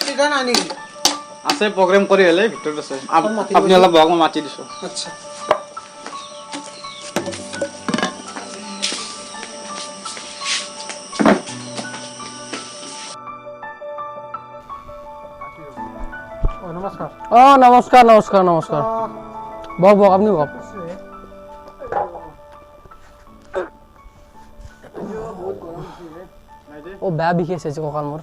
সিধা নাই নেকি আছে প্ৰগ্ৰাম কৰি হলে ভিতৰত আছে আপুনি অলপ বহক মই মাতি দিছো আচ্ছা নমস্কাৰ বক আপনি বক ও বেয়া বিষাইছে যে কঁকাল মোৰ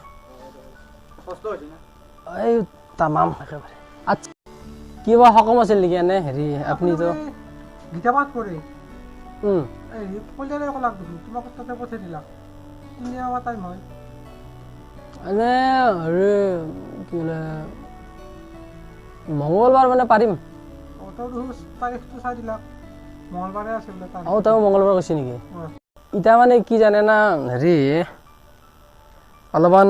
এই তামাম একেবাৰে আচ্ছা কিবা সকাম আছিল নেকি এনে হেৰি আপুনিতো গীতাপাঠ কৰি এই কল্যাণে কলাক দেখোন তোমাক তাতে পঠাই দিলাক তিনি আমাৰ টাইম হয় এনে হেৰি কি বোলে মঙ্গলবাৰ মানে পাৰিম তাৰিখটো চাই দিলাক মঙ্গলবাৰে আছে বোলে তাৰিখ তেওঁ মঙ্গলবাৰ কৈছে নেকি ইটা মানে কি জানে না হেৰি অলপমান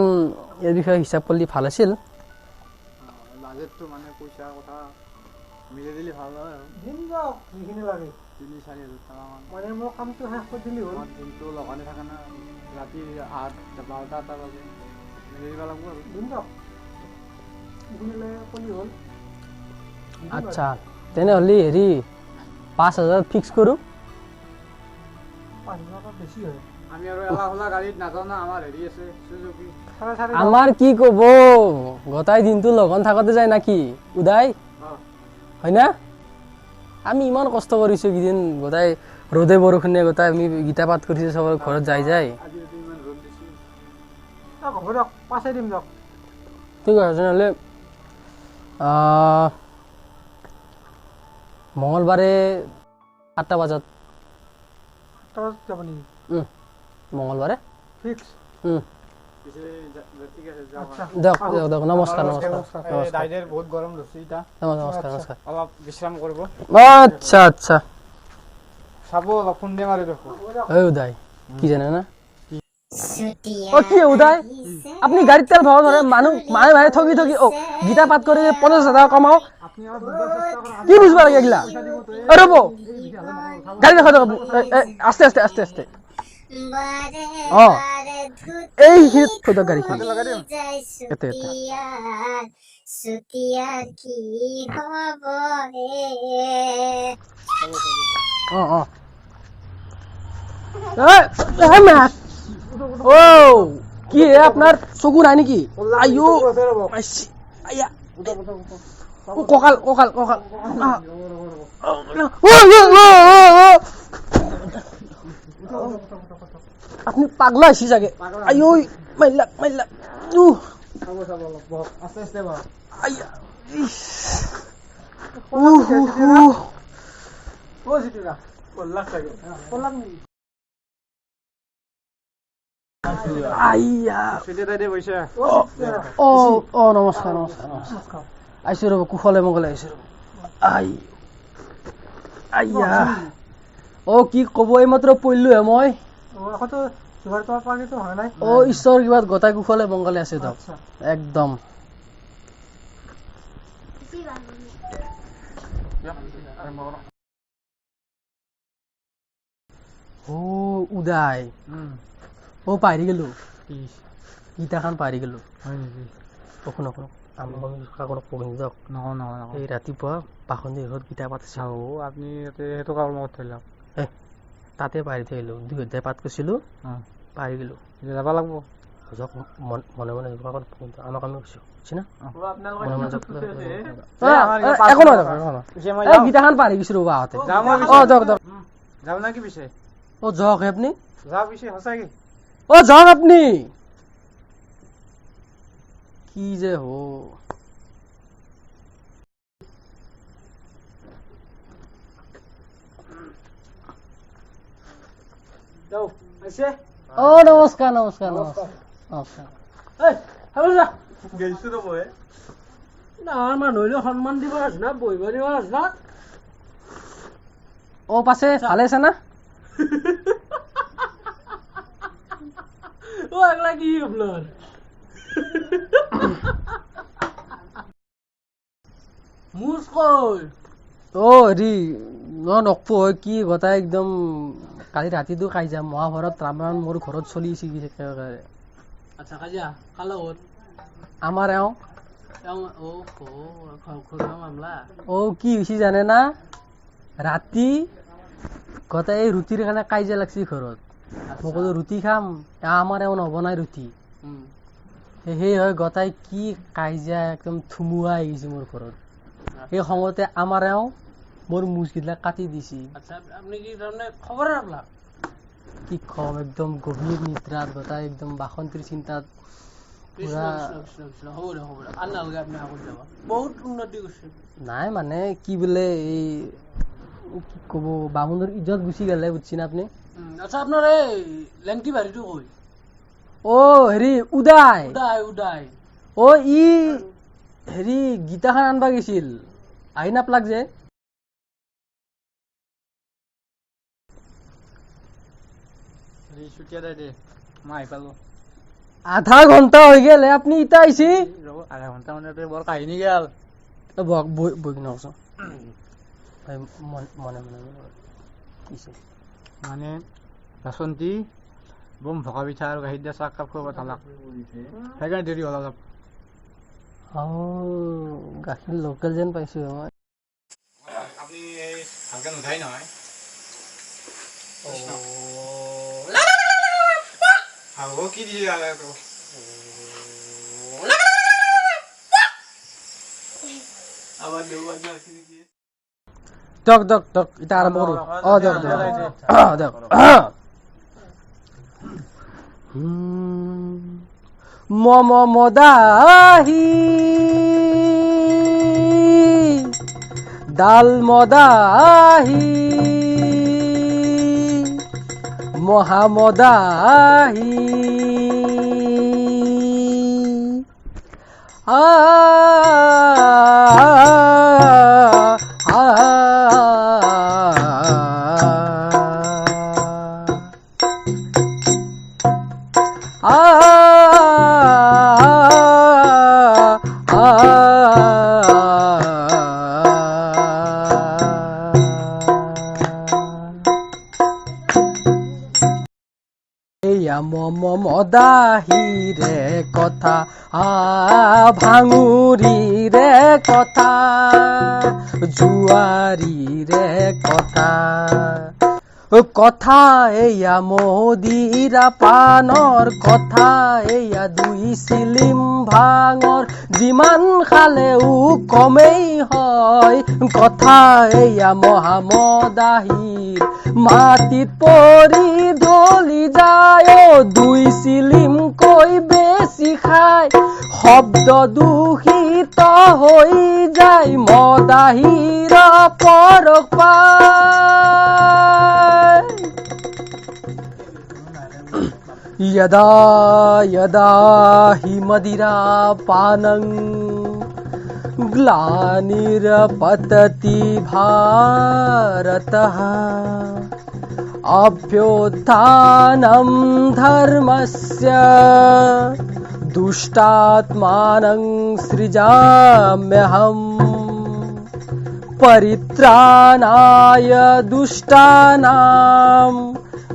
ইয়াৰ বিষয়ে হিচাপ কৰিলে ভাল আছিল বাজেটটো মানে পইচা কথা মিলাই দিলে ভাল হয় আৰু দিন যাওক যিখিনি লাগে 3-4 হাজাৰ টকা মানে মোৰ কামটো শেষ কৰি দিলি হ'ল দিনটো লগানে থাকে না ৰাতি 8-12টা বাজে মিলাই দিব লাগিব আৰু দিন যাওক দিলে কলি হ'ল আচ্ছা তেনেহ'লে হেৰি 5,000 ফিক্স কৰোঁ 5,000 বেছি হয় আমি আৰু এলা গাড়ীত নাযাওঁ না আমাৰ হেৰি আছে সুজুকি আমাৰ কি ক'ব গোটাই দিনটো লগন থাকোঁতে যায় নাকি উদয় হয় না আমি ইমান কষ্ট কৰিছোঁ কেইদিন গোটাই ৰ'দে বৰষুণে গোটাই আমি গীতা পাঠ কৰিছোঁ চবৰ ঘৰত যাই হ'ব দিয়ক পাঁচাই দিম দিয়ক ঠিক আছে তেনেহ'লে মঙ্গলবাৰে 8টা বজাত যাব নেকি মঙ্গলবাৰে ফিক্স দিয়ক নমস্কাৰ বহুত গৰম লৈছে ইটা নমস্কাৰ অলপ বিশ্ৰাম কৰিব আচ্ছা চাব অলপ খুন্দে মাৰি দেখো এই উদয় কি জানে না কি উদয় আপনি গাড়ীত তেল ভৰাব নোৱাৰে মানুহ ঠগি গীতা পাঠ কৰি 50,000 টকা কমাও কি বুঝব লাগে এগুলা ৰ'ব গাড়ী দেখা যাওক আস্তে এইখিনিত থৈ দিয়ক গাড়ীখিনি এতে কি আপনার চকু নাই নেকি কঁকাল আপনি পাগলা আছি চাগে আইও মাইলাক নমস্কাৰ আহিছো ৰ'ব কুশলে মংগলে আহিছো কি ক'ব এইমাত্ৰ পৰিলোহে মই ঈশ্বৰ কিবা গোটাই কুশলে মংগলে আছে দিয়ক একদম উদয় পাহৰি গেলো গীতাখান পাহৰি গেলো শুনক এই ৰাতিপুৱা বাসন্তীৰ ঘৰত গীতা পাঠ আপুনি সেইটো কাম থৈ লওক তাতে পাহৰি থৈ আহিলো 2 অধ্যায় পাঠ কৰিছিলো পাহৰি গেলো যাব লাগিব মনে আমাক আমি কৈছো গীতাখান পাহৰি গৈছো ৰ'বা যাওঁ না কি পিছে যাওক আপনি যাওঁ পিছে সঁচাকে যাওক আপনি কি যে নমস্কাৰ মানুহ সন্মান দিব না বহিব দিব না পাছে ভালে আছে না একলা কি আপনার হেৰি নকপো কি গোটাই একদম কালি ৰাতিটো খাই যাম মহাভাৰত ৰামায়ণ মোৰ ঘৰত চলি আছে আচ্ছা কাজিয়া কাৰ লগত আমাৰ এওঁ মামলা কি হৈছে জানে না ৰাতি গোটেই ৰুটিৰ কাৰণে কাজিয়া লাগছি ঘৰত মই ক'লো ৰুটি খাম আমাৰ এওঁ নবনাই ৰুটি সেই হয় গোটাই কি কাজিয়া একদম থুমুৱা আহি গৈছে মোৰ ঘৰত সেই খঙতে আমাৰ এওঁ মোৰ মুচগিলা কাটি দিছি আপনি কি তাৰমানে খবৰ নাপালা কি কম একদম গভীৰ নিদ্ৰাত গোটাই একদম বাসন্তীৰ চিন্তাত বহুত উন্নতি কৰিছে নাই মানে কি বোলে এই কি ক'ব বামুণৰ ইজ্জত গুচি গ'লে বুজিছে না আপুনি আচ্ছা আপোনাৰ এই লেংটি বাৰীটো কৈ হেৰি উদয় উদয় ই হেৰি গীতাখন আনবা গৈছিল আহি নাপলাক যে আধা ঘন্টা হৈ গেল আপনি ইটা আইছি আধা ঘন্টা মানে বৰ কাহিনী গেল বহি নকচোন মনে মনে মানে বাচন্তি বম ভকা পিঠা আৰু গাখীৰ দিয়া চাহ কাপ খুৱাব তালাক সেইকাৰণে দেৰি হ'ল অলপ গাখীৰ লোকেল যেন পাইছো মই আপুনি ভালকে নুঠাই নহয় কি দিয়ে দিয়ক এতিয়া আৰম্ভ কৰো দিয়ক মদাহি ডাল মদাহি মহামদাহি মদাহিৰে কথা ভাঙুৰিৰে কথা জুৱাৰীৰে কথা এয়া মদিৰা পানৰ কথা এয়া দুই চিলিম ভাঙৰ যিমান খালেও কমেই হয় কথা এয়া মহামদাহিৰ মাটিত পৰি ঢলি যায় দুই চিলিম কৈ বেছি খাই শব্দ দূষিত হৈ যায় মদাহিৰ পৰশ পায় यदा यदा हि मदिरा पानं ग्लानिर्पतति भारतः अभ्युत्थानं धर्मस्य दुष्टात्मानं सृजाम्यहम् परित्राणाय दुष्टानां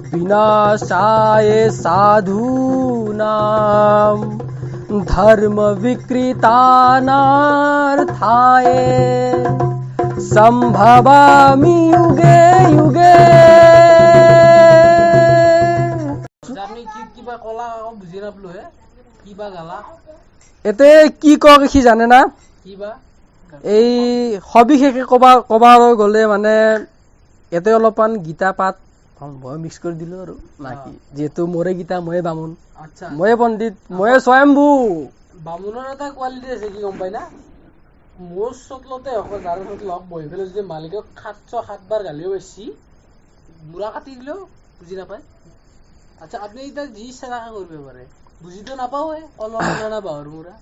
विनाशाय साधूनां धर्म विकृतानार्थाय संभवामि युगे युगे আপনি কিবা কলা বুজি নাপলো হে কিবা গালা এতে কি কয় কি জানে না কিবা এই সবিশেষে কবালৈ গ'লে মানে এতে অলপমান গীতা পাঠ মই মিক্স কৰি দিলো আৰু নাকি যেহেতু মোৰে গীতা ময়ে বামুণ আচ্ছা ময়ে পণ্ডিত ময়ে স্বয়ম্ভু বামুণৰ এটা কোৱালিটি আছে কি গম পাই না মোৰ চতলতে অকল যাৰ লগ বহি পেলাই যদি মালিকক 707 বাৰ গালিও বেছি মুৰা কাটি দিলেও বুজি নাপায় আচ্ছা আপনি এটা যি ইচ্ছা কৰিব পাৰে বুজিতো নাপাওৱে অলপ না বাহৰ মুৰা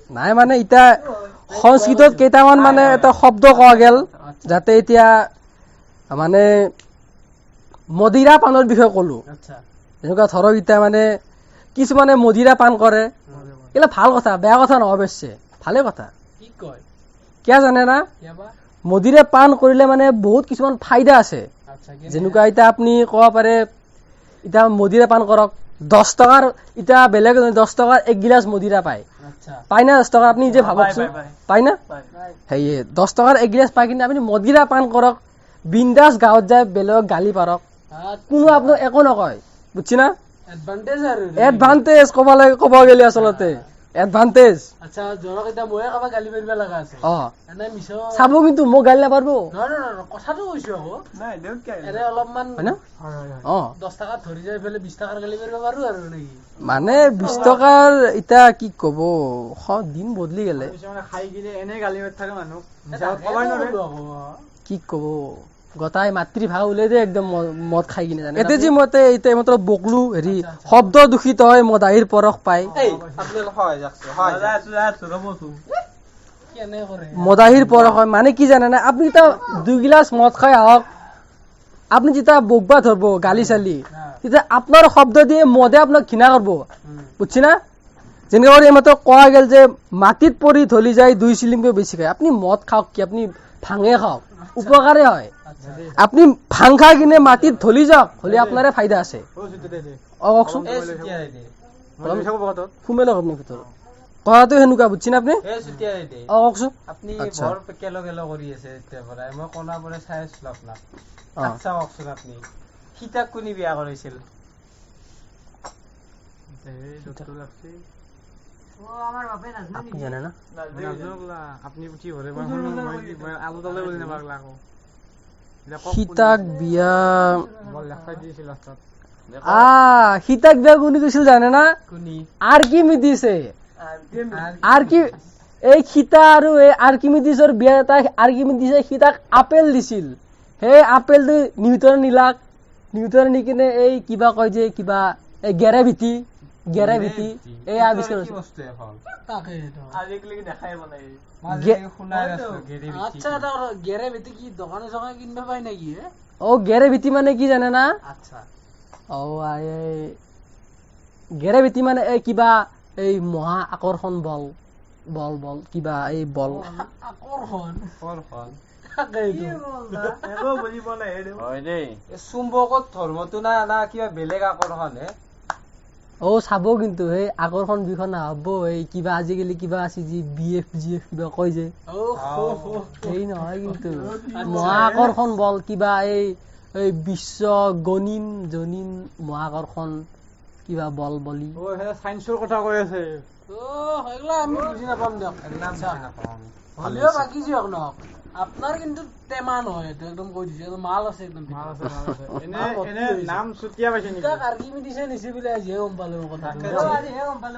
নাই মানে এটা সংস্কৃতত কেইটামান মানে এটা শব্দ কোৱা গেল যাতে এতিয়া মানে মদিৰা পানৰ বিষয়ে কলো আচ্ছা যেনেকুৱা ধৰক এতিয়া মানে কিছুমানে মদিৰা পান কৰে এলা ভাল কথা বেয়া কথা নহয় অৱশ্যে ভালে কথা কি কয় কিয় জানে না কিবা মদিৰা পান কৰিলে মানে বহুত কিছুমান ফাইদা আছে আচ্ছা যেনেকুৱা এতিয়া আপুনি ক'ব পাৰে এতিয়া মদিৰা পান কৰক 10 টকাৰ ইটা বেলেগ 10 টকাৰ এক গিলাস মদিৰা পায় আচ্ছা পায় না 10 টকা আপনি যে ভাবকচোন পায় না হেয়ে 10 টকাৰ এক গিলাস পাই কিনে আপনি মদিৰা পান কৰক বিন্দাস গাঁৱত যায় বেলেগ গালি পাৰক কোনো আপোনাক একো নকয় বুঝছি না এডভান্টেজ আৰু এডভান্টেজ ক'ব গেলি আচলতে এডভান্টেজ আচ্ছা জৰক এটা ময়ে কাবা গালি মাৰিব লাগা আছে এনে মিছ চাব কিন্তু মোক গালি নাপাৰব নহয় কথাটো কৈছো আকৌ নাই দেউ কি এনে অলপমান হয় না 10 টাকা ধৰি যাই ফেলে 20 টাকাৰ গালি মাৰিব পাৰো আৰু নেকি মানে 20 টকাৰ ইটা কি কব দিন বদলি গেলে মানে খাই কিনে এনে গালি মাৰি থাকে মানুহ কবাই নৰে কি কব গতাই মাতৃভাষা উলাই দে একদম মদ খাই কিনে জানে এতে যে মতে ইতে মাত্ৰ বকলু হেৰি শব্দ দূষিত হয় মদাহিৰ পৰখ পায় মদাহিৰ পৰখ হয় মানে কি জানে না আপনি তা 2 গিলাস মদ খাই আহক আপনি যেটা বকবা ধরব গালি চালি তেতিয়া আপনার শব্দ দিয়ে মদে আপনাক ঘৃণা করব বুঝছি না যেনেকৈ কৰি মাত্ৰ কোৱা গেল যে মাটিত পৰি ধলি যায় 2 চিলিমকৈ বেছি খায় আপনি মদ খাওক কি আপনি ভাঙে খাওক উপকাৰে হয় আপনি ভাং খাই কিনে মাটিত ধলি যাওক হলে আপনাৰে ফায়দা আছে কওকচোন সুমেলক আপনি ভিতৰত কথাটো হেনুকা বুঝছি না আপনি কওকচোন আপনি বৰ কেলো কেলো কৰি আছে এতিয়া পৰা মই কোনা পৰে চাই আছিলো আপোনাক আচ্ছা কওকচোন আপনি সীতাক কোনি বিয়া কৰিছিল আপনি জানে না আপনি কি ভরে মই আলু তলে বলি না পাগলা কো সীতাক বিয়া সীতাক বিয়া কোনি কৈছিল জানে না কোনি আৰ্কিমিডিছে এই সীতা আৰু এই আৰ্কিমিডিছৰ বিয়া তাই আৰ্কিমিডিছে সীতাক আপেল দিছিল সেই আপেলটো নিউটন নি কিনে এই কিবা কয় যে কিবা এই গ্ৰেভিটি এই আৱিষ্কাৰ বস্তু এখন তাকে তো আজিকালি দেখাই বনাই আচ্ছা এটা গ্ৰেভিটি কি দোকানে সকানে কিনবা পাই নাকি গ্ৰেভিটি মানে কি জানে না আচ্ছা গ্ৰেভিটি মানে এই কিবা এই মহা আকৰ্ষণ বল কিবা এই বল আকৰ্ষণ চুম্বকত ধৰ্মটো না কিবা বেলেগ আকৰ্ষণ চাব কিন্তু সেই আকৰ্ষণ বিষয় নহব এই কিবা আজিকালি কিবা আছে যি BF কিবা কয় যে সেই নহয় কিন্তু মহা আকৰ্ষণ বল কিবা এই বিশ্ব জনীন মহাকৰ্ষণ কিবা বল বলি সাইন্সৰ কথা কৈ আছে আমি বুজি নাপাম দিয়ক হলেও বাকি যিহক নহওক আপনার কিন্তু টেমা নহয় এটা একদম কই দিছে মাল আছে একদম এনে নাম সুতিয়া পাইছে নি আর্গুমেন্ট দিছে নিছে বিলে আজি গম পালো কথা আজি গম পালো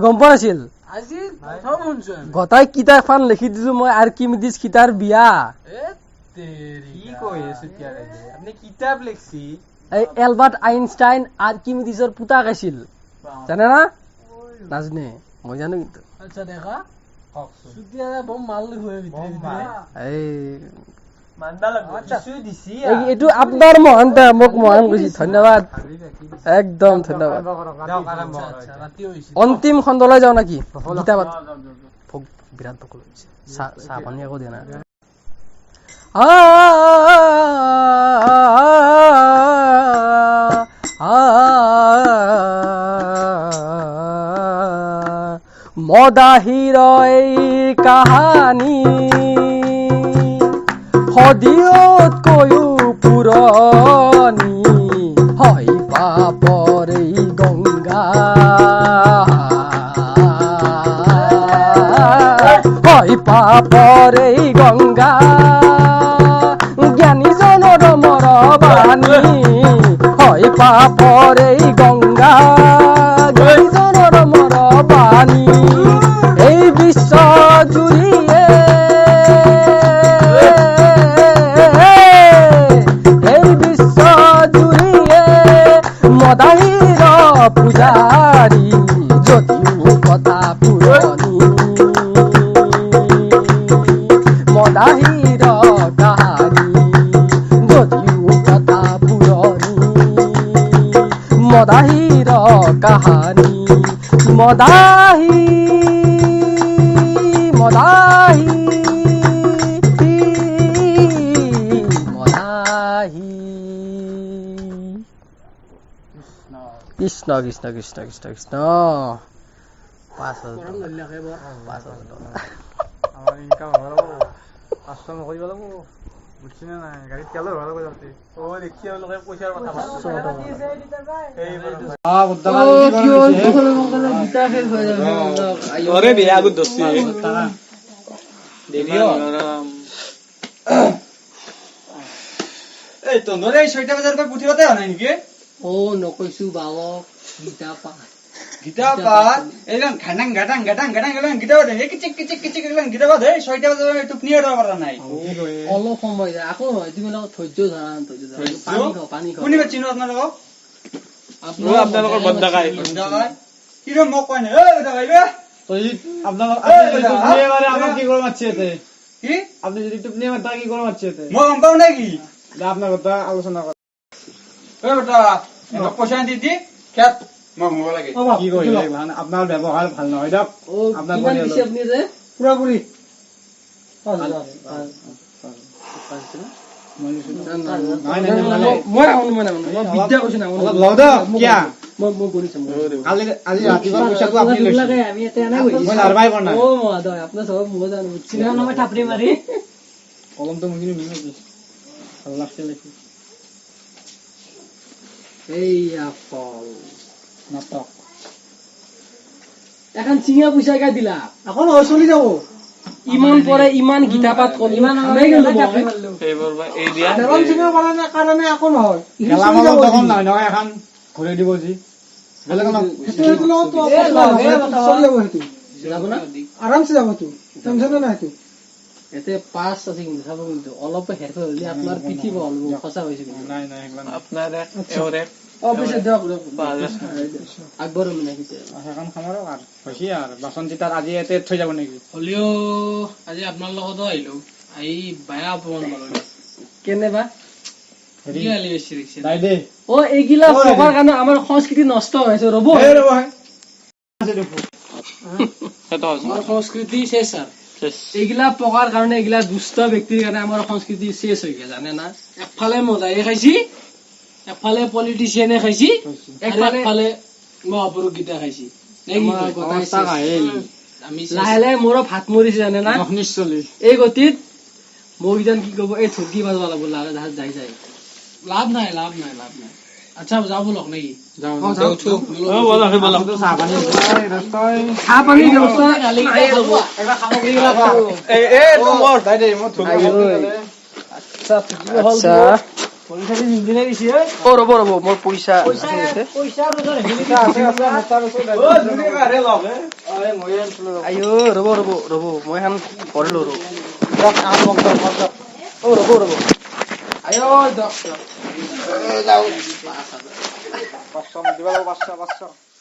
গম পোৱা নাছিল আজি প্ৰথম শুনছো গতাই কিতাপখন লিখি দিছো মই আৰ্কিমিডিছ কিতাৰ বিয়া তেৰি কি কই সুতিয়া ৰে আপনি কিতাপ লিখছি এই এলবাৰ্ট আইনষ্টাইন আৰ্কিমিডিছৰ পুতাক আছিল জানে না নাজনে মই জানো কিন্তু আচ্ছা দেখা সুতিয়া বম মাল হৈ ভিতৰে এই মানবা লাগব কিছু দিছি এইটো আপোনাৰ মহানতা মোক মহান কৈছি ধন্যবাদ একদম ধন্যবাদ অন্তিম খণ্ডলৈ যাও নাকি গীতা পাঠ বিৰাট বকল হৈছে চাহ পানী আকৌ দিয়া নাই মদাহিৰ এই কাহানী সদিয়তকৈও পুৰণি হয় পাপৰ এই গংগা হয় পাপৰ এই গংগা জ্ঞানীজনৰ মৰবাণী হয় পাপৰ এই গংগা জ্ঞানীজনৰ মৰবাণী এই বিশ্ব জুৰিয়ে মদাহিৰ পূজাৰী যদিও কথা পুৰণি মদাহিৰ কাহানী যদিও কথা পুৰণি মদাহিৰ কাহানী মদাহী কৃষ্ণ কৃষ্ণ কৃষ্ণ কৃষ্ণ কৃষ্ণ 5,000 গৰম নলিয়াকে বৰ 5,000 টকা আমার ইনকাম হলো পাঁচশো নকরি বলো বুঝছি না গাড়ি তেল ভালো করে যাচ্ছে ও দেখছি লোকে পয়সার কথা ওরে বিয়া গুদ দছি দেরিও এই তো নরে 6টা বাজার পর পুথি বাতে নাই নেকি ও নকৈছো বালক গীতা পাঠ এলাম ঘাটাং ঘাটাং ঘাটাং ঘাটাং গেলাম গীতা বাতে এক চিক চিক চিক গেলাম গীতা বাতে 6টা বাজার একটু নিয়ে যাওয়া পারা নাই অলপ সময় যায় আকৌ হয় তুমি অলপ ধৈৰ্য ধৰা পানী খাও কোনি বাচিনো আপোনালোক আপোনালোকৰ বন্ধা গায় কি রে মোক কয় না এ বন্ধা গাইবে তুই আপনার এবারে আমার কি করে মারছি এতে কি আপনি যদি টিপ নিয়ে তা কি করে মারছি এতে মই গম পাও নাকি আপনার কথা আলোচনা কর এ বেটা এনক পয়সা দিদি খেত মই মোবাইল লাগে কি কইলে আপনার ব্যবহার ভালো নয় দাও ও কিমান দিছে আপুনি যে পুরাপুরি মই বিদ্যা কৈছো না অলপ লও দাও কিয়া মই কৰিছো আজি ৰাতিপুৱা পইচাটো আপুনি লৈছে আমি এতে আনা গৈছো মই নাৰবাই কৰা নাই ও মহোদয় আপোনাৰ সব মই জানো চিনা নামে থাপৰি মাৰি কলমটো মুখিনি নিমে কি ভাল লাগছে লেখি এইয়া ফল নাটক এখন চিঙা পইচা কা দিলা এখন চলি যাব ইমান পৰে ইমান গীতা পাঠ কৰি ইমান নাই গেলো দেৰন চিঙা পালানে কাৰণে আকৌ নহয় গেলামালৰ দোকান নাই নহয় এখন ঘূৰাই দিব যি বেলেগ না সেইটো লও তো চলি যাব সেইটো যাব না আৰামছে যাব তো টেনচন নাই তো এতে পাঁচ আছে কিন্তু চাব কিন্তু অলপ হেৰফে হলি আপোনাৰ পিঠিব অলব খসা হৈছে কিন্তু নাই নাই একলা আপনাৰ এওৰে অ পিছে দিয়ক আকবৰ মানে কিতে এখন খামাৰো আৰু হৈছে আৰু বাচন চিতাত আজি এতে থৈ যাব নেকি হলিও আজি আপোনাৰ লগত আহিলো আহি বায়া অপমান কৰিলো কেনেবা হেৰি কি আলি বেছি দেখছি নাই দে অ এইগিলা পঢ়াৰ কাৰণে আমাৰ সংস্কৃতি নষ্ট হৈছে ৰ'ব এই ৰব আছে দেখো আমাৰ সংস্কৃতি শেষ স্যাৰ এইগিলা পঢ়াৰ কাৰণে এইগিলা দুষ্ট ব্যক্তিৰ কাৰণে আমাৰ সংস্কৃতি শেষ হৈ গেল জানে না একফালে মদায়ে খাইছি একফালে পলিটিচিয়ানে খাইছি একফালে মহাপুৰুষ গীতা খাইছি আমি লাহে লাহে মোৰো ভাত মৰিছে জানে না নিশ্চয় এই গতিত মোক যেন কি কব এই ঠগি বাজবা লাগব লাহে যাই যাই লাভ নাই আচ্ছা যাব বলক নাকি যাও চাহ পানী ব্যৱস্থা এটা সামগ্ৰী লাগা এই তোমাৰ দাই দে মই থৈ আচ্ছা আচ্ছা পইচা দি নিদিনে দিছি অ ৰ'ব মোৰ পইচা পইচা ৰোজৰ হেলি আছে মোটা ৰসো দাই ও দুনি কাৰে লগ আৰে মই আনছিলো আইও ৰ'ব মই হান কৰিলো ৰ'ব কাম বন্ধ অ ৰ'ব আয়ো দক যাও 500 দিবা 500